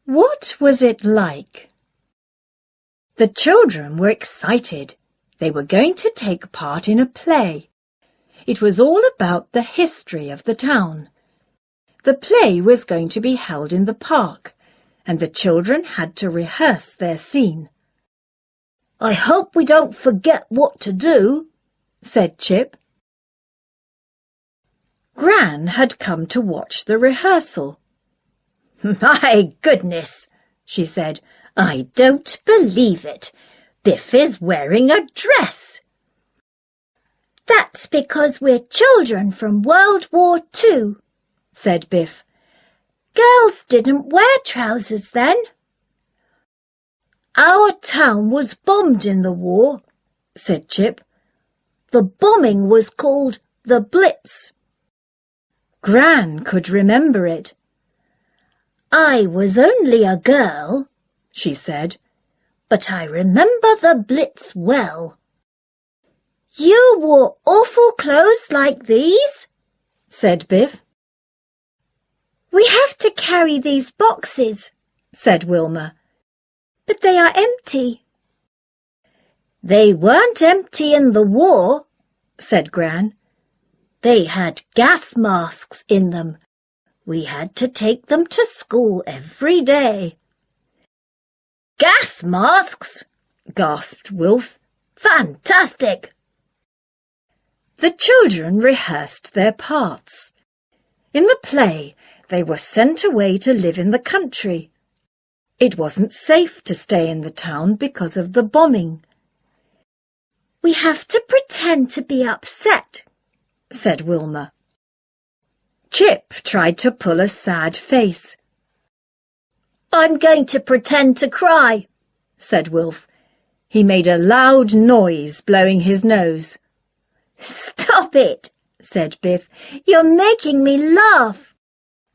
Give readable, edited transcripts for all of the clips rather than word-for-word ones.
What was it like? The children were excited. They were going to take part in a play. It was all about the history of the town. The play was going to be held in the park, and the children had to rehearse their scene. "I hope we don't forget what to do," said Chip. Gran had come to watch the rehearsal. "My goodness," she said, "I don't believe it. Biff is wearing a dress." "That's because we're children from World War II," said Biff. "Girls didn't wear trousers then." "Our town was bombed in the war," said Chip. "The bombing was called the Blitz." Gran could remember it. "I was only a girl," she said, "but I remember the Blitz well." "You wore awful clothes like these?" said Biff. "We have to carry these boxes," said Wilma, "but they are empty." "They weren't empty in the war," said Gran. "They had gas masks in them. We had to take them to school every day." "Gas masks!" gasped Wilf. "Fantastic!" The children rehearsed their parts. In the play, they were sent away to live in the country. It wasn't safe to stay in the town because of the bombing. "We have to pretend to be upset," said Wilma. Chip tried to pull a sad face. "I'm going to pretend to cry," said Wilf. He made a loud noise, blowing his nose. "Stop it," said Biff. "You're making me laugh."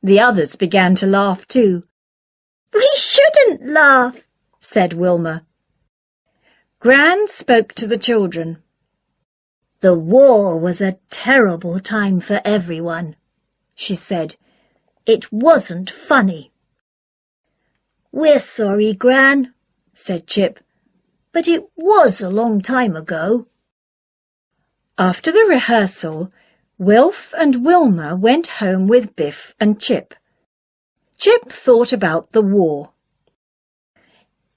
The others began to laugh too. "We shouldn't laugh," said Wilma. Gran spoke to the children. "The war was a terrible time for everyone," she said. "It wasn't funny." "We're sorry, Gran," said Chip, "but it was a long time ago." After the rehearsal, Wilf and Wilma went home with Biff and Chip. Chip thought about the war.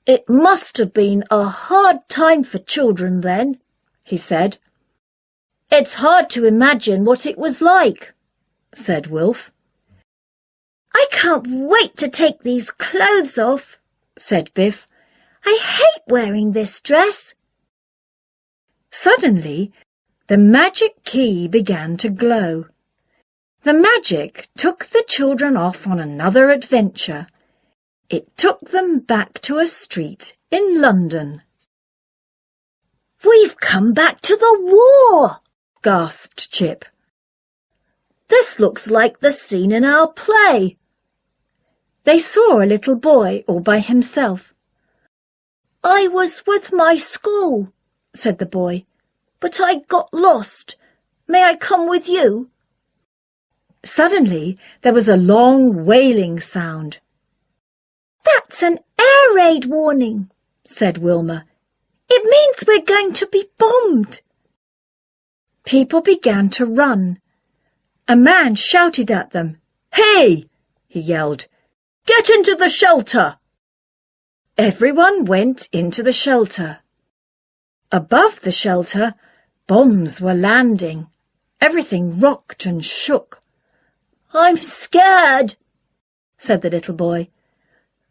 "It must have been a hard time for children then," he said. "It's hard to imagine what it was like," said Wilf. "I can't wait to take these clothes off," said Biff. "I hate wearing this dress." Suddenly, the magic key began to glow. The magic took the children off on another adventure. It took them back to a street in London. "We've come back to the war," gasped Chip. "This looks like the scene in our play." They saw a little boy all by himself. "I was with my school," said the boy, "but I got lost. May I come with you?" Suddenly, there was a long wailing sound. "That's an air raid warning," said Wilma. "It means we're going to be bombed." People began to run. A man shouted at them. "Hey!" he yelled. "Get into the shelter!" Everyone went into the shelter. Above the shelter, bombs were landing. Everything rocked and shook. "I'm scared," said the little boy.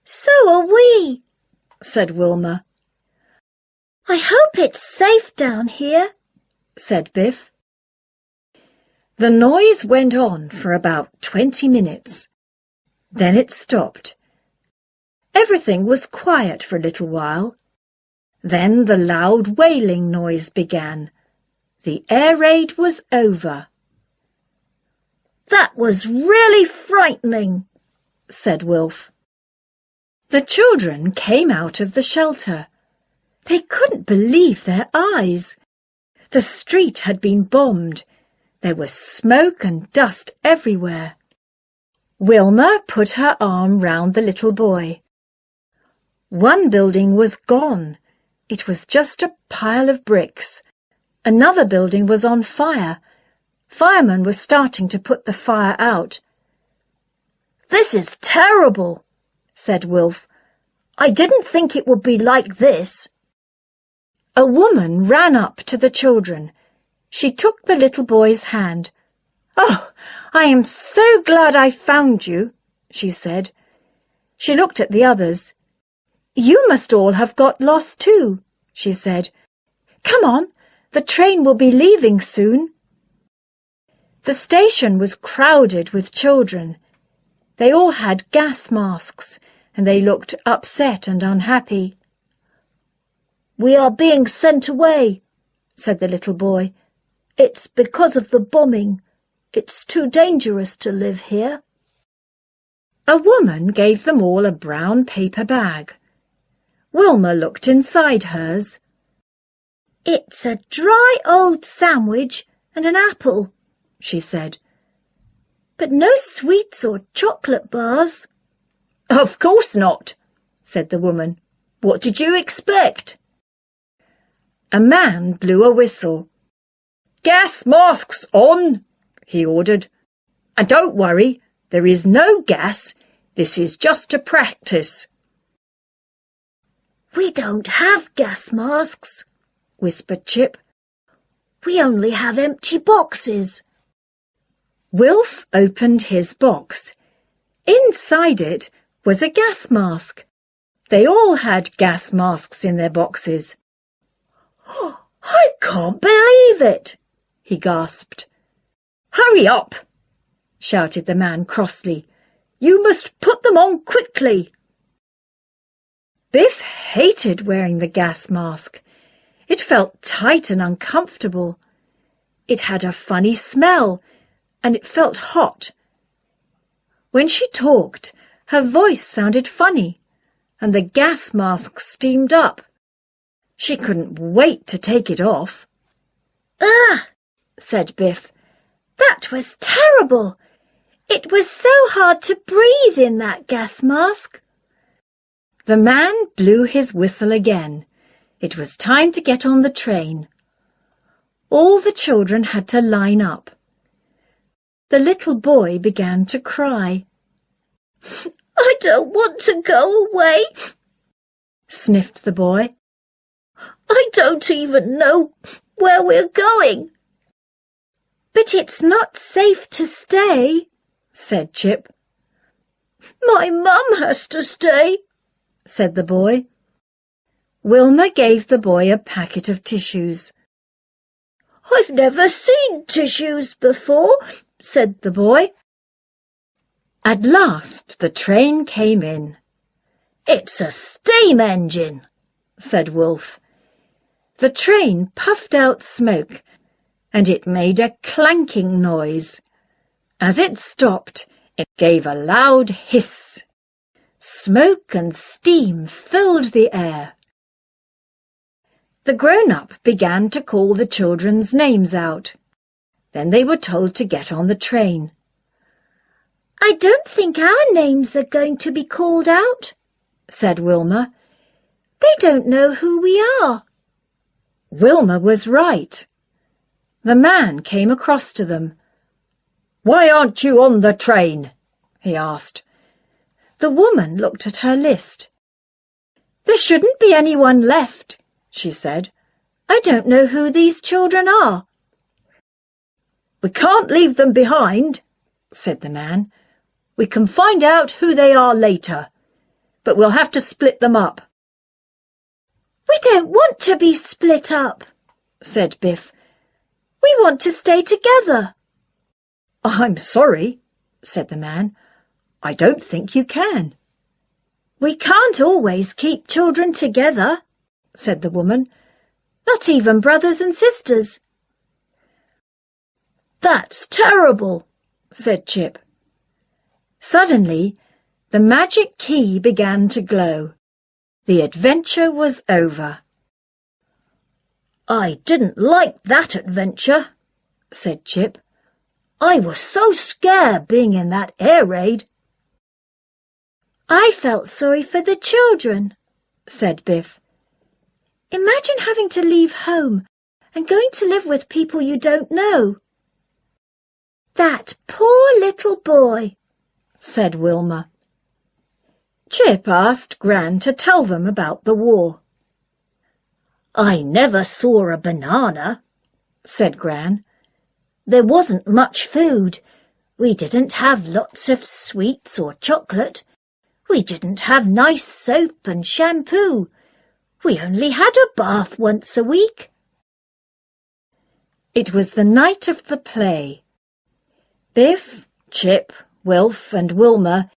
"So are we," said Wilma. "I hope it's safe down here," said Biff. The noise went on for about 20 minutes. Then it stopped. Everything was quiet for a little while. Then the loud wailing noise began. The air raid was over. "That was really frightening," said Wilf. The children came out of the shelter. They couldn't believe their eyes. The street had been bombed. There was smoke and dust everywhere. Wilma put her arm round the little boy. One building was gone. It was just a pile of bricks. Another building was on fire. Firemen were starting to put the fire out. "This is terrible," said Wilf. "I didn't think it would be like this." A woman ran up to the children. She took the little boy's hand. "Oh, I am so glad I found you," she said. She looked at the others. "You must all have got lost too," she said. "Come on, the train will be leaving soon." The station was crowded with children. They all had gas masks, and they looked upset and unhappy. "We are being sent away," said the little boy. "It's because of the bombing. It's too dangerous to live here." A woman gave them all a brown paper bag. Wilma looked inside hers. "It's a dry old sandwich and an apple," she said. "But no sweets or chocolate bars." "Of course not," said the woman. "What did you expect?" A man blew a whistle. "Gas masks on," he ordered. "And don't worry, there is no gas. This is just a practice." "We don't have gas masks," whispered Chip. "We only have empty boxes." Wilf opened his box. Inside it was a gas mask. They all had gas masks in their boxes. "Oh, I can't believe it," he gasped. "Hurry up!" shouted the man crossly. "You must put them on quickly." Biff hated wearing the gas mask. It felt tight and uncomfortable. It had a funny smell, and it felt hot. When she talked, her voice sounded funny, and the gas mask steamed up. She couldn't wait to take it off. "Ugh!" said Biff. "That was terrible. It was so hard to breathe in that gas mask." The man blew his whistle again. It was time to get on the train. All the children had to line up. The little boy began to cry. "I don't want to go away," sniffed the boy. "I don't even know where we're going." "But it's not safe to stay," said Chip. "My mum has to stay," said the boy. Wilma gave the boy a packet of tissues. "I've never seen tissues before," said the boy. At last the train came in. "It's a steam engine," said Wilf. The train puffed out smoke, and it made a clanking noise. As it stopped, it gave a loud hiss. Smoke and steam filled the air. The grown-up began to call the children's names out. Then they were told to get on the train. "I don't think our names are going to be called out," said Wilma. "They don't know who we are." Wilma was right. The man came across to them. "Why aren't you on the train?" he asked. The woman looked at her list. "There shouldn't be anyone left," she said. "I don't know who these children are." "We can't leave them behind," said the man. "We can find out who they are later, but we'll have to split them up." "We don't want to be split up," said Biff. "We want to stay together." "I'm sorry," said the man. "I don't think you can." "We can't always keep children together," said the woman. "Not even brothers and sisters." "That's terrible," said Chip. Suddenly, the magic key began to glow. The adventure was over. "I didn't like that adventure," said Chip. "I was so scared being in that air raid." "I felt sorry for the children," said Biff. Imagine having to leave home and going to live with people you don't know. That poor little boy, said Wilma. Chip asked Gran to tell them about the war. I never saw a banana, said Gran. There wasn't much food. We didn't have lots of sweets or chocolate. We didn't have nice soap and shampoo. We only had a bath once a week. It was the night of the play. Biff, Chip, Wilf and Wilma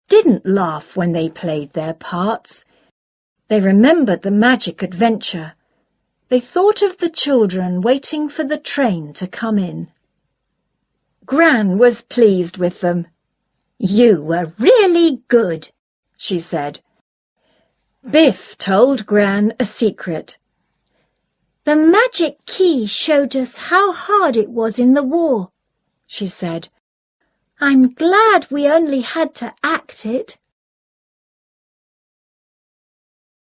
didn't laugh when they played their parts. They remembered the magic adventure. They thought of the children waiting for the train to come in. Gran was pleased with them. You were really good, she said. Biff told Gran a secret. The magic key showed us how hard it was in the war, she said. I'm glad we only had to act it.